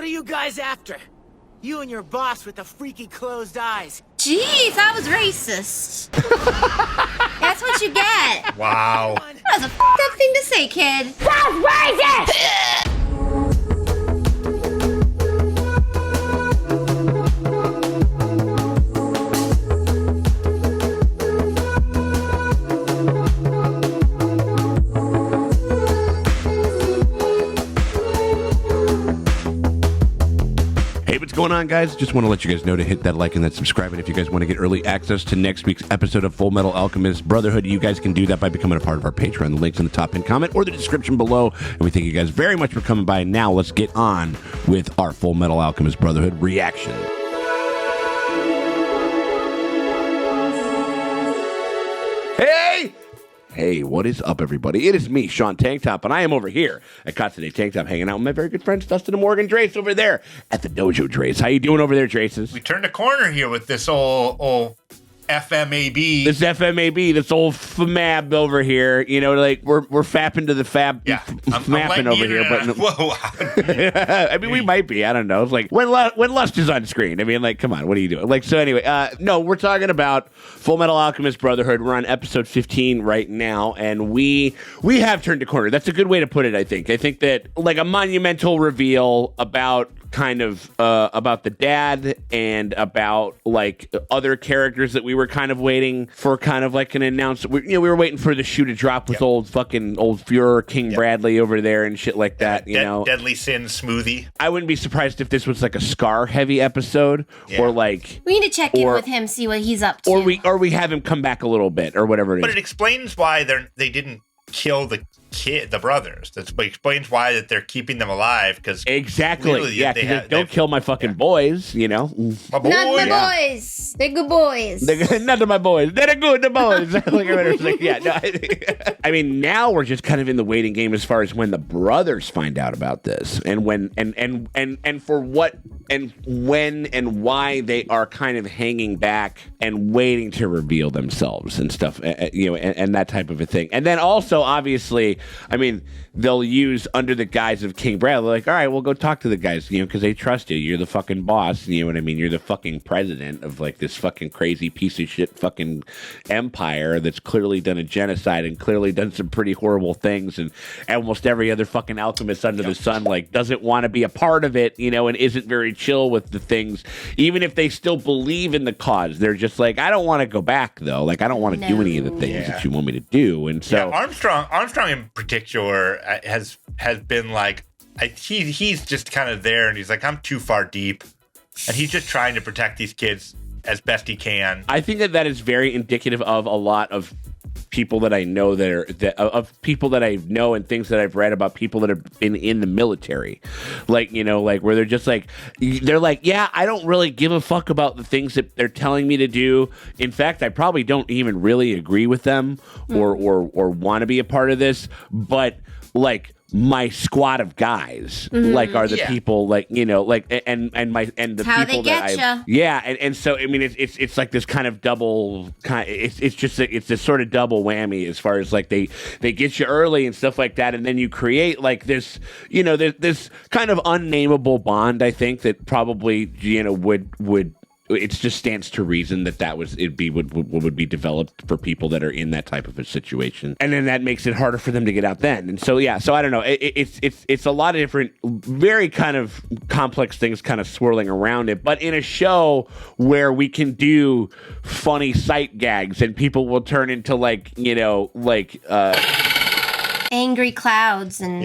What are you guys after? You and your boss with the freaky closed eyes. Jeez, that was racist. That's what you get. Wow. That was a f***ed up thing to say, kid. That's racist! What's going on, guys? Just want to let you guys know to hit that like and that subscribe, and if you guys want to get early access to next week's episode of FullMetal Alchemist Brotherhood, you guys can do that by becoming a part of our Patreon. The link's in the top pinned comment or the description below, and we thank you guys very much for coming by. Now let's get on with our FullMetal Alchemist Brotherhood reaction. Hey, what is up, everybody? It is me, Sean Tank Top, and I am over here at Katsune Tank Top hanging out with my very good friends Dustin and Morgan Drace over there at the dojo. Drace, how you doing over there, Draces? We turned a corner here with this old FMAB. This FMAB, this old FMAB over here. You know, like we're fapping to the fab, FMApping over here. But whoa, I mean, we might be. I don't know. It's like when Lust is on screen. I mean, like, come on, what are you doing? Like, so anyway, no, we're talking about FullMetal Alchemist Brotherhood. We're on episode 15 right now, and we have turned a corner. That's a good way to put it. I think that like a monumental reveal about kind of about the dad and about like other characters that we were kind of waiting for, kind of like an announcement. We were waiting for the shoe to drop with old Fuhrer King Bradley over there and shit like that. You know, Deadly Sin smoothie. I wouldn't be surprised if this was like a Scar heavy episode, or like we need to check in with him, see what he's up to, or we have him come back a little bit or whatever it is. But it explains why they didn't kill the brothers. That explains why that they're keeping them alive, because exactly, really, don't kill my fucking boys, you know. My boys, not my boys. They're good boys. None of my boys. They're good, the boys. I mean, now we're just kind of in the waiting game as far as when the brothers find out about this, and when and for what and when and why they are kind of hanging back and waiting to reveal themselves and stuff, you know, and that type of a thing. And then also, obviously, I mean, they'll use under the guise of King Bradley, like, all right, we'll go talk to the guys, you know, because they trust you. You're the fucking boss, you know what I mean? You're the fucking president of like this fucking crazy piece of shit fucking empire that's clearly done a genocide and clearly done some pretty horrible things, and almost every other fucking alchemist under the sun like doesn't want to be a part of it, you know, and isn't very chill with the things, even if they still believe in the cause. They're just like, I don't want to go back though. Like, I don't want to do any of the things that you want me to do. And so Armstrong in particular has been like, he's just kind of there, and he's like, I'm too far deep, and he's just trying to protect these kids as best he can. I think that is very indicative of a lot of people that I know of people that I know and things that I've read about people that have been in the military, like, you know, like where they're just like, yeah, I don't really give a fuck about the things that they're telling me to do. In fact, I probably don't even really agree with them or want to be a part of this, but like my squad of guys like are the people, like, you know, like and the how people they that get and so I mean it's like this kind of double kind, it's just it's this sort of double whammy as far as like they get you early and stuff like that, and then you create like this, you know, this kind of unnameable bond. I think that probably, you know, would it just stands to reason that would be developed for people that are in that type of a situation, and then that makes it harder for them to get out then. And so so I don't know. It's a lot of different, very kind of complex things kind of swirling around it. But in a show where we can do funny sight gags and people will turn into like, you know, like angry clouds and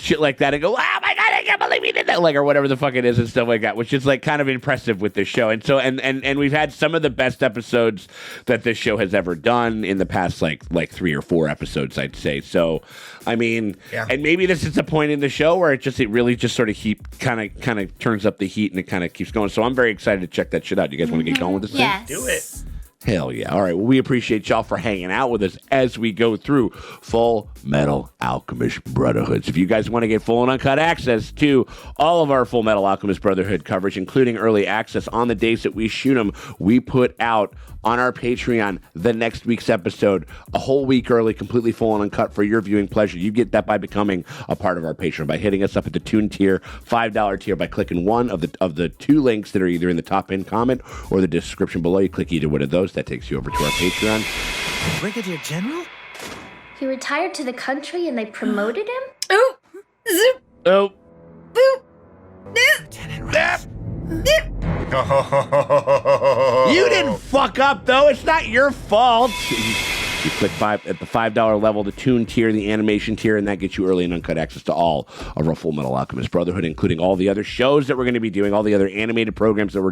shit like that, and go, oh my god, I can't believe you did that, like, or whatever the fuck it is and stuff like that, which is like kind of impressive with this show. And so and we've had some of the best episodes that this show has ever done in the past like 3 or 4 episodes, I'd say. So I mean, and maybe this is a point in the show where it really just sort of kind of turns up the heat and it kind of keeps going. So I'm very excited to check that shit out. You guys want to get going with this thing? Do it. Hell yeah. All right. Well, we appreciate y'all for hanging out with us as we go through FullMetal Alchemist Brotherhood. So if you guys want to get full and uncut access to all of our FullMetal Alchemist Brotherhood coverage, including early access on the days that we shoot them, we put out on our Patreon the next week's episode, a whole week early, completely full and uncut for your viewing pleasure. You get that by becoming a part of our Patreon, by hitting us up at the Toon tier, $5 tier, by clicking one of the two links that are either in the top pinned comment or the description below. You click either one of those, that takes you over to our Patreon. Brigadier General? He retired to the country and they promoted him? Oh, zoop, Oh. boop, Lieutenant Rex. You didn't fuck up, though. It's not your fault. You click at the $5 level, the Toon tier, the animation tier, and that gets you early and uncut access to all of our FullMetal Alchemist Brotherhood, including all the other shows that we're going to be doing, all the other animated programs that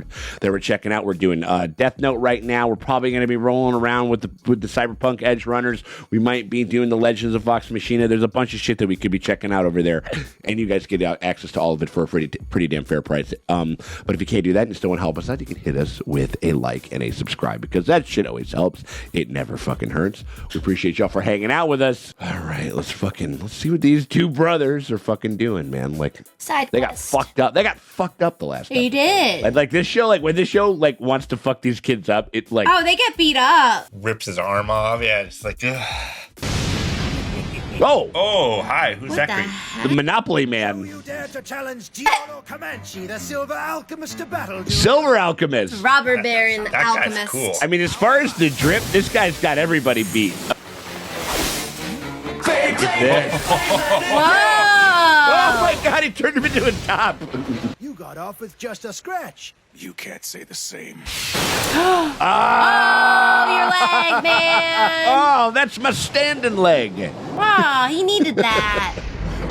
we're checking out. We're doing Death Note right now. We're probably going to be rolling around with the Cyberpunk Edge Runners. We might be doing the Legends of Vox Machina. There's a bunch of shit that we could be checking out over there, and you guys get access to all of it for a pretty damn fair price. But if you can't do that and you still want to help us out, you can hit us with a like and a subscribe, because that shit always helps. It never fucking hurts. We appreciate y'all for hanging out with us. All right, let's see what these two brothers are fucking doing, man. Like, Side they got quest. fucked up. They got fucked up the last They episode. did. Like this show, like when this show like wants to fuck these kids up, it like Oh, they get beat up. Rips his arm off. Yeah, it's like, ugh. oh, Hi. Who's What that? the guy? heck? the Monopoly Man, You dare to challenge Giorno Comanche, the Silver Alchemist, to battle, do you? Silver Alchemist. Robber Baron That guy's Alchemist. cool. I mean, as far as the drip, this guy's got everybody beat. Whoa! Oh my God, he turned him into a top. You got off with just a scratch. You can't say the same. Oh, your leg, man. Oh, that's my standing leg. Oh, he needed that.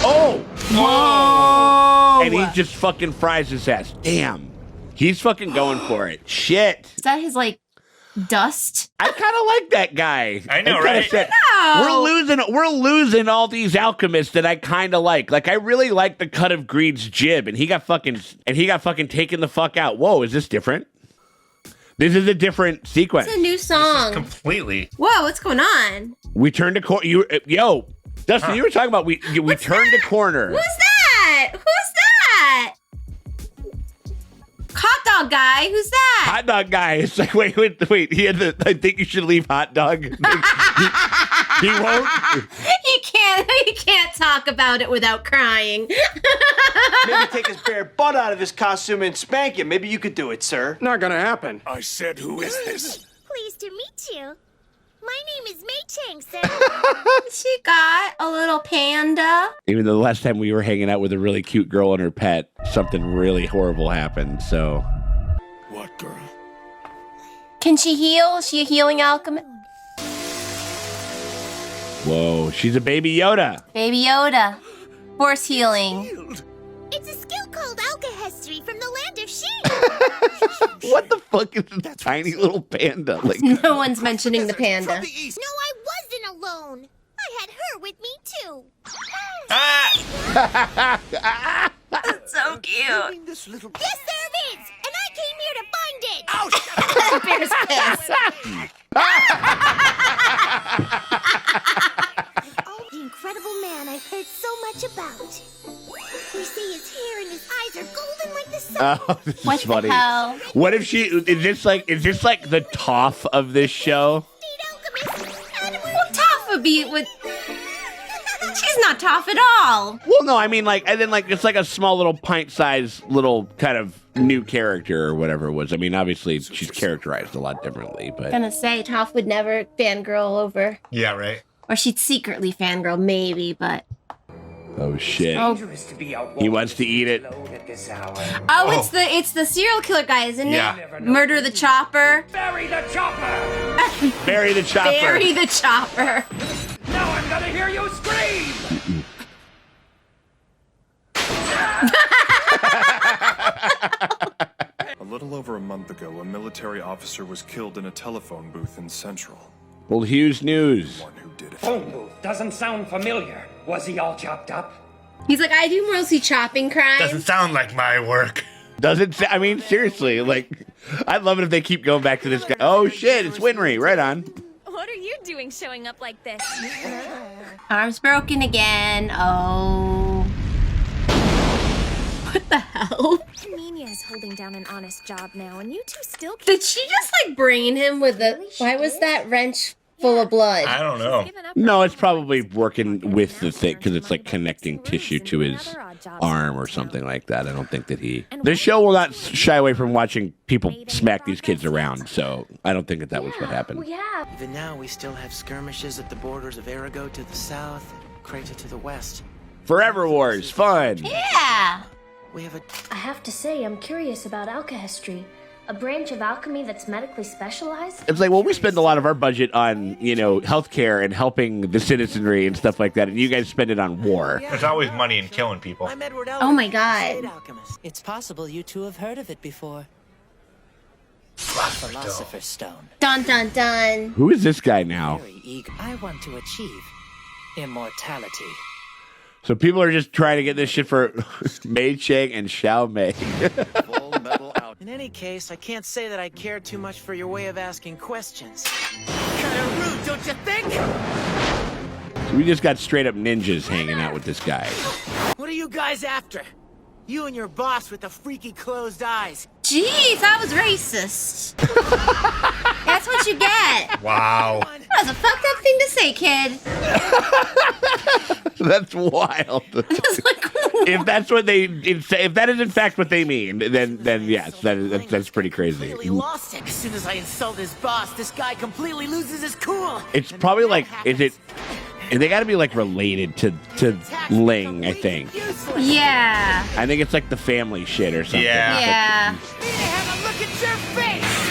Oh. Oh. And he just fucking fries his ass. Damn. He's fucking going for it. Shit. Is that his, like, dust? I kind of like that guy. I know, kinda right? said, No. We're losing all these alchemists that I kind of like. Like, I really like the cut of Greed's jib, and he got fucking taken the fuck out. Whoa, is this different? This is a different sequence. It's a new song. Completely. Whoa, what's going on? We turned a corner. Yo, Dustin, you were talking about we turned a corner. Who's that? Who's that? Hot dog guy. Who's that? Hot dog guy. It's like, wait. He had the. I think you should leave hot dog. he won't. You can't talk about it without crying. Maybe take his bare butt out of his costume and spank him. Maybe you could do it, sir. Not gonna happen. I said, who is this? Pleased to meet you. My name is Mei Chang, sir. She got a little panda. Even though the last time we were hanging out with a really cute girl and her pet, something really horrible happened. So. What girl? Can she heal? Is she a healing alchemist? Whoa, she's a baby Yoda. Baby Yoda. Force healing. It's a skill called alchemy from the land of Shi. What the fuck is this tiny little panda? Like, No one's mentioning the panda. No, I wasn't alone. I had her with me, too. So cute. Doing this little... Yes, there is. And I came here to find it. Bear's pissed. Oh, the incredible man I've heard so much about. They say his hair and his eyes are golden like the sun. oh, this is What funny. the hell? What if she is this like the Toph of this show? State alchemist. And we're Well, Toph would be with... She's not Toph at all. Well, no, I mean like, and then like it's like a small little pint-sized little kind of new character or whatever it was. I mean, obviously she's characterized a lot differently, but Gonna say Toph would never fangirl over. Yeah, right. Or she'd secretly fangirl, maybe, but... oh shit, Oh, he wants to eat it. oh, it's the serial killer guy, isn't Yeah. it? Murder the Chopper. Bury the chopper! Bury the chopper. Bury the Chopper. Now I'm gonna hear you scream! A little over a month ago, a military officer was killed in a telephone booth in Central. Old Hughes News. One who did it. Phone booth doesn't sound familiar. Was he all chopped up? He's like, I do mostly chopping crimes. Doesn't sound like my work. Does it? I mean, seriously, like, I'd love it if they keep going back to this guy. Oh shit, it's Winry. Right on. What are you doing showing up like this? Arm's broken again. Oh. What the hell? Nina is holding down an honest job now, and you two still can't. Did she just like brain him with the? Why was that wrench full of blood? I don't know. No, it's probably working with the thing because it's like connecting tissue to his arm or something like that. I don't think that he. The show will not shy away from watching people smack these kids around, so I don't think that that was what happened. Even now, we still have skirmishes at the borders of Arago to the south and Creta to the west. Forever Wars, fun. Yeah. We have a... I have to say, I'm curious about alchemy. A branch of alchemy that's medically specialized? It's like, well, we spend a lot of our budget on, you know, healthcare and helping the citizenry and stuff like that, and you guys spend it on war. There's always money in killing people. Oh my god. It's possible you two have heard of it before. Philosopher's Stone. Dun dun dun. Who is this guy now? Very eager. I want to achieve immortality. So people are just trying to get this shit for Mei Chang and Xiao Mei. In any case, I can't say that I care too much for your way of asking questions. Kinda rude, don't you think? So we just got straight up ninjas hanging out with this guy. What are you guys after? You and your boss with the freaky closed eyes. Jeez, that was racist. That's what you get. Wow. That was a fucked up thing to say, kid. That's wild. If that's what they, if that is in fact what they mean, then yes, that's pretty crazy. Completely lost it. As soon as I insult his boss, this guy completely loses his cool. It's probably like, is it? They got to be like related to Ling, I think. Yeah. I think it's like the family shit or something. Yeah. Have a look at your face.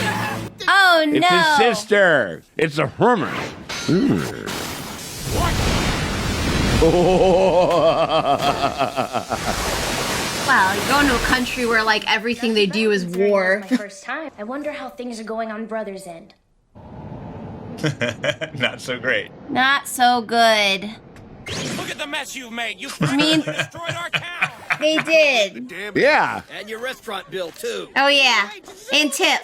Oh no. It's his sister. It's a hermit. Wow, you're going to a country where like everything they do is war. My first time. I wonder how things are going on Brother's end. Not so great. Not so good. Look at the mess you've made. You I mean, destroyed our town. they did. Yeah. And your restaurant bill too. Oh yeah, and tip.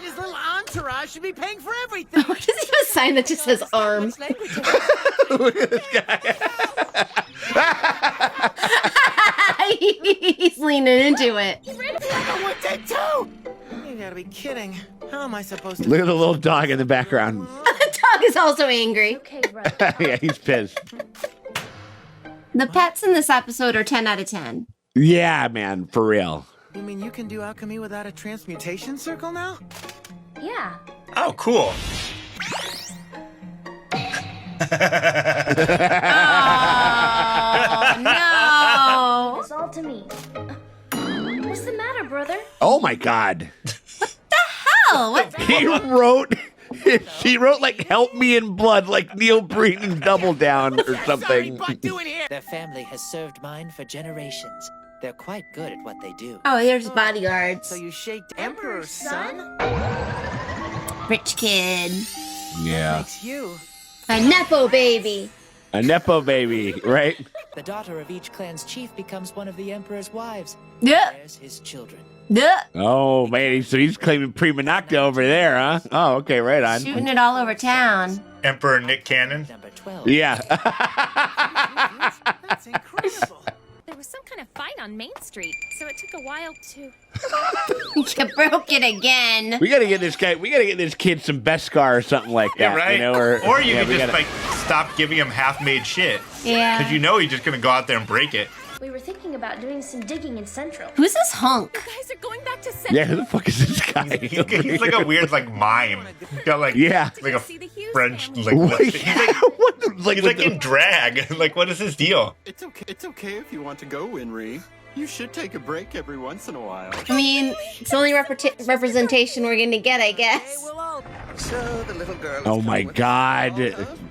His little entourage should be paying for everything. What does he have a sign that just says arm? Look at this guy. He's leaning into it. You gotta be kidding. How am I supposed to... Look at the little dog in the background. The dog is also angry. Okay, brother. Yeah, he's pissed. The pets in this episode are 10 out of 10. Yeah, man, for real. You mean you can do alchemy without a transmutation circle now? Yeah. Oh, cool. Oh, no. It's all to me. What's the matter, brother? Oh my God. Oh, what? He wrote like "Help me in blood," like Neil Breen and Double Down or something. Their family has served mine for generations. They're quite good at what they do. Oh, here's bodyguards. So you shaked Emperor's son? Rich kid. Yeah. Makes you A Nepo baby. A Nepo baby, right? the daughter of each clan's chief becomes one of the Emperor's wives. Yeah. There's his children. Yeah. Oh man, so he's claiming prima nocta over there, huh? Oh, okay, right on. Shooting it all over town. Emperor Nick Cannon. Number 12. Yeah. That's incredible. There was some kind of fight on Main Street, so it took a while to... You broke it again. We gotta get this guy. We gotta get this kid some Beskar or something like that. Yeah, right. You know, or you yeah, could just like stop giving him half-made shit. Yeah. Because you know he's just gonna go out there and break it. We were thinking about doing some digging in Central. Who's this hunk? You guys are going back to Central. Yeah, who the fuck is this guy? He's like a weird like mime. He's got like Yeah. like a See the Hughes French family. like. Wait, He's like, what the, like, he's like in drag. Like what is his deal? It's okay if you want to go, Winry. You should take a break every once in a while. I mean, it's the only representation we're gonna get, I guess. So the little girl. Oh my God,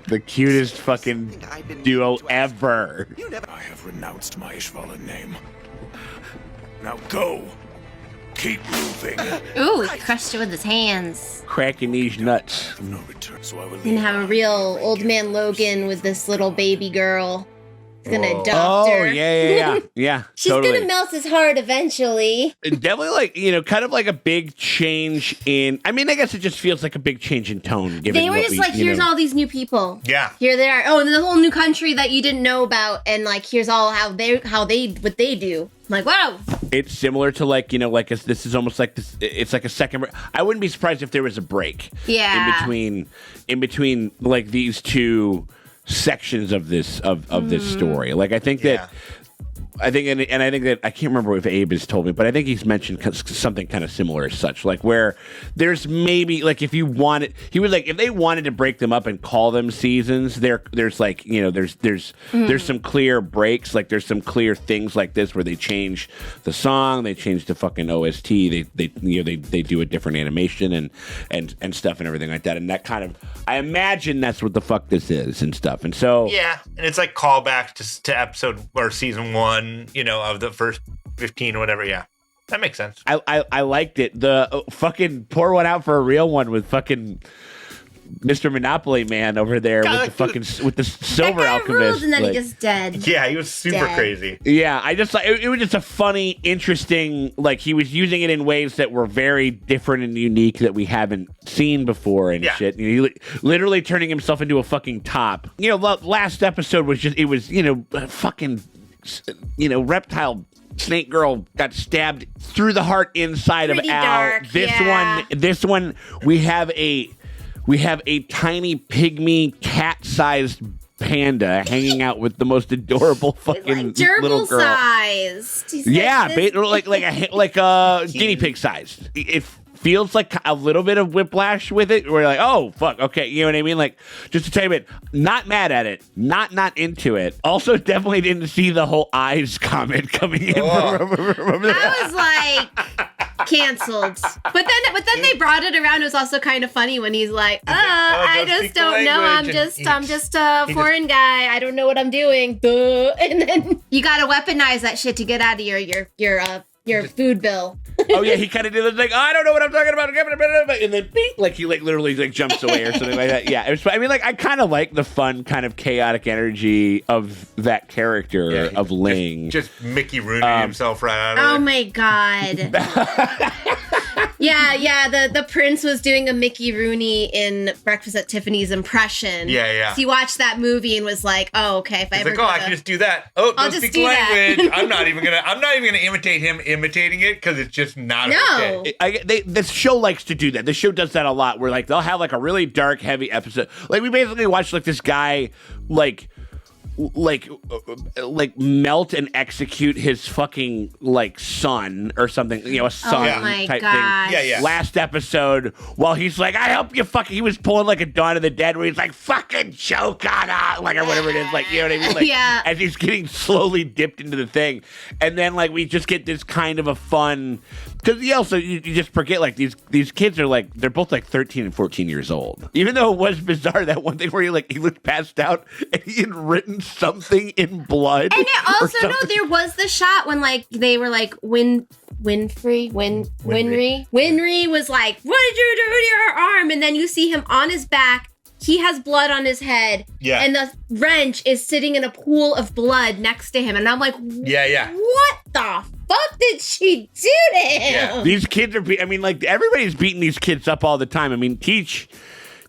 the cutest fucking duo ever. I have renounced my Ishvalan name. Now go. Keep moving. Ooh, he crushed it with his hands. Cracking these nuts. No return, so I will We're gonna have a real old man Logan with this little baby girl. gonna adopt her. Yeah. She's totally. gonna melt his heart eventually. Definitely, like, kind of like a big change in. I mean, I guess it just feels like a big change in tone. Given They were just like, here's all these new people. Yeah. Here they are. Oh, and there's a whole new country that you didn't know about, and like, here's all what they do. I'm like, wow. It's similar to like, this is almost like this. It's like a second. I wouldn't be surprised if there was a break. Yeah. In between like these two sections of this this story. Like I think that I think that I can't remember if Abe has told me, but I think he's mentioned something kind of similar as such, like where there's maybe like if you wanted, he would like if they wanted to break them up and call them seasons, there's like there's some clear breaks, like there's some clear things like this where they change the song, they change the fucking OST, they do a different animation and stuff and everything like that, and that kind of I imagine that's what the fuck this is and stuff, and so yeah, and it's like callback to episode or season 1. Of the first 15 or whatever. Yeah, that makes sense. I liked it. The fucking pour one out for a real one with fucking Mr. Monopoly Man over there with the silver alchemist, and then he just dead. Yeah, he was super crazy. Yeah, I just like it was just a funny, interesting. Like he was using it in ways that were very different and unique that we haven't seen before and shit. He literally turning himself into a fucking top. Last episode was just fucking. Reptile snake girl got stabbed through the heart inside Pretty of Al. dark, This one, we have a tiny pygmy cat-sized panda hanging out with the most adorable fucking little girl. Sized. Yeah, like a guinea pig sized. It feels like a little bit of whiplash with it. We're like, oh fuck, okay, you know what I mean? Like, just to tell you a bit, not mad at it, not into it. Also, definitely didn't see the whole eyes comment coming in. I was like, canceled. But then they brought it around. It was also kind of funny when he's like, I just don't know. I'm just a foreign guy. I don't know what I'm doing. Duh. And then you gotta weaponize that shit to get out of your food bill. Oh yeah, he kind of did it like, I don't know what I'm talking about, and then bing, like he literally jumps away or something like that. Yeah, it was. I mean, like I kind of like the fun, kind of chaotic energy of that character of Ling. Just Mickey Rooney himself right out of Oh there. my god. Yeah. The prince was doing a Mickey Rooney in Breakfast at Tiffany's impression. Yeah. So he watched that movie and was like, oh, okay, if I ever I can just do that. Oh, I'll don't just speak do that. language. I'm not even gonna imitate him imitating it because it's just not okay. The show likes to do that. The show does that a lot. Where like they'll have like a really dark, heavy episode. Like we basically watched like this guy like melt and execute his fucking like son or something, a son type thing. Yeah. Last episode, while he's like, I hope you fucking, he was pulling like a Dawn of the Dead where he's like, fucking choke on it, like or whatever it is, like, you know what I mean? Like, yeah. As he's getting slowly dipped into the thing, and then like we just get this kind of a fun. Because you just forget, like, these kids are, like, they're both, like, 13 and 14 years old. Even though it was bizarre, that one thing where he looked passed out and he had written something in blood. And it also, no, there was the shot when, like, they were, like, Winry was like, what did you do to your arm? And then you see him on his back. He has blood on his head. Yeah. And the wrench is sitting in a pool of blood next to him. And I'm like, Yeah. what the fuck did she do to him? Yeah. These kids are, like, everybody's beating these kids up all the time. I mean,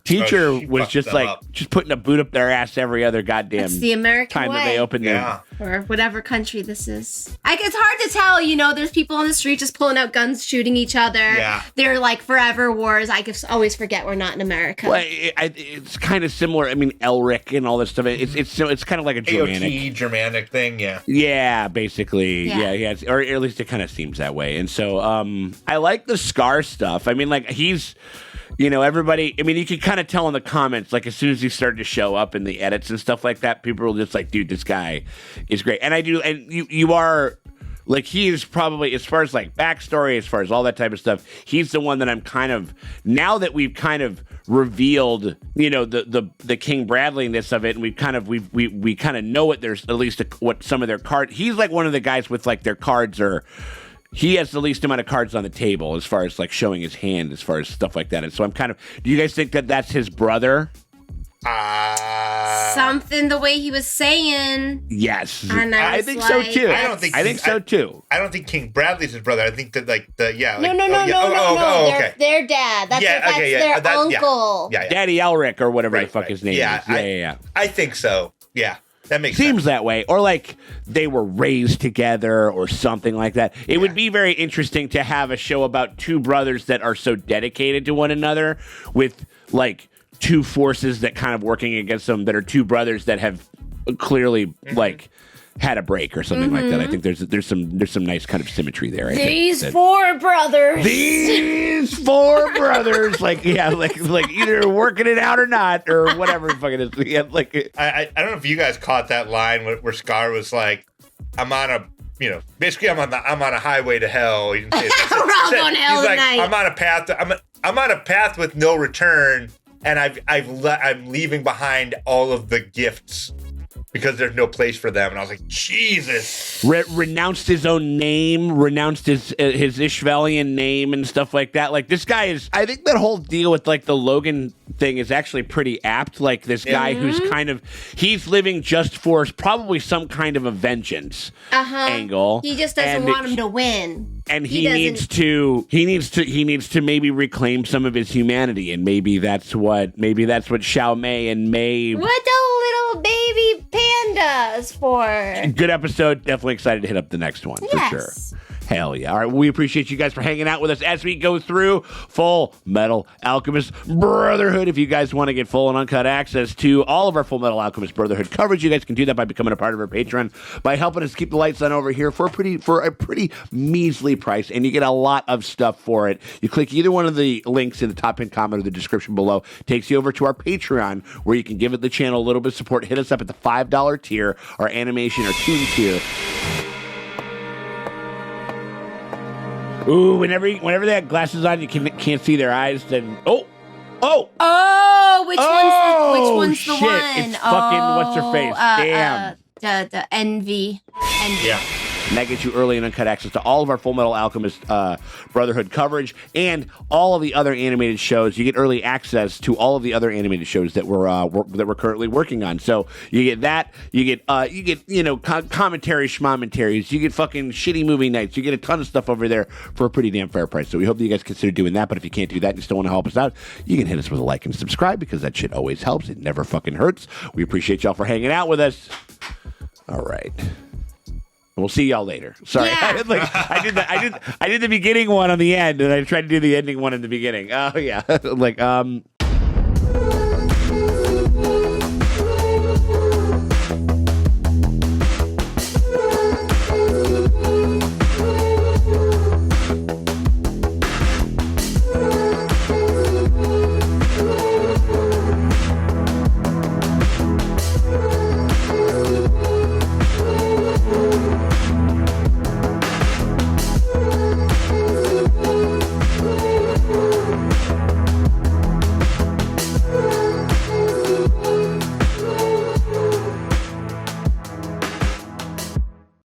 Teacher was just like just putting a boot up their ass every other goddamn That's the American time way. that they open their or whatever country this is. It's hard to tell, there's people on the street just pulling out guns, shooting each other. Yeah. They're like forever wars. I just always forget we're not in America. Well, it's kind of similar. I mean, Elric and all this stuff. It's kind of like a Germanic thing. Yeah. Yeah, basically. Yeah. Or at least it kind of seems that way. And so I like the Scar stuff. I mean, like he's. Everybody, I mean, you can kind of tell in the comments, like, as soon as he started to show up in the edits and stuff like that, people were just like, dude, this guy is great. And you are, like, he is probably, as far as, like, backstory, as far as all that type of stuff, he's the one that I'm kind of, now that we've kind of revealed, the King Bradley-ness of it, and we kind of know what there's, at least what some of their cards, he's, like, one of the guys with, like, their cards are, he has the least amount of cards on the table as far as like showing his hand, as far as stuff like that. And so I'm kind of. Do you guys think that that's his brother? something the way he was saying. Yes, and I think so too. I think so too. I don't think King Bradley's his brother. I think that no. Their dad. That's their uncle. Yeah. Daddy Elric or whatever the fuck his name is. Yeah. I think so. Yeah. That makes Seems sense. that way. Or like they were raised together or something like that. It would be very interesting to have a show about two brothers that are so dedicated to one another with like two forces that kind of working against them that are two brothers that have clearly like had a break or something like that. I think there's some nice kind of symmetry there. These four brothers. These four brothers, like either working it out or not, or whatever the fuck it is. Yeah, like I don't know if you guys caught that line where Scar was like, "I'm on a." Basically, I'm on a highway to hell. He didn't say it. We're all going to hell tonight. I'm on a path. I'm on a path with no return, and I'm leaving behind all of the gifts because there's no place for them. And I was like, Jesus. Renounced his own name, renounced his Ishvalian name and stuff like that. Like this guy is. I think that whole deal with like the Logan thing is actually pretty apt. Like this guy who's he's living just for probably some kind of a vengeance angle. He just doesn't want him to win. And he needs to maybe reclaim some of his humanity, and maybe that's what Xiao Mei and Mei. What the little baby pandas for? Good episode. Definitely excited to hit up the next one for sure. Hell yeah. All right. We appreciate you guys for hanging out with us as we go through Full Metal Alchemist Brotherhood. If you guys want to get full and uncut access to all of our Full Metal Alchemist Brotherhood coverage, you guys can do that by becoming a part of our Patreon, by helping us keep the lights on over here for a pretty measly price, and you get a lot of stuff for it. You click either one of the links in the top pinned comment or the description below. Takes you over to our Patreon, where you can give the channel a little bit of support. Hit us up at the $5 tier, our animation or toon tier. Ooh, whenever they have glasses on, you can't see their eyes. Then which one's the one? It's fucking what's her face? Damn. The Envy. Yeah. And that gets you early and uncut access to all of our Full Metal Alchemist Brotherhood coverage and all of the other animated shows. You get early access to all of the other animated shows that we're currently working on. So you get that. You get commentary schmommentaries. You get fucking shitty movie nights. You get a ton of stuff over there for a pretty damn fair price. So we hope that you guys consider doing that. But if you can't do that and you still want to help us out, you can hit us with a like and subscribe, because that shit always helps. It never fucking hurts. We appreciate y'all for hanging out with us. All right. We'll see y'all later. Sorry, yeah. I did the beginning one on the end, and I tried to do the ending one in the beginning. Oh yeah,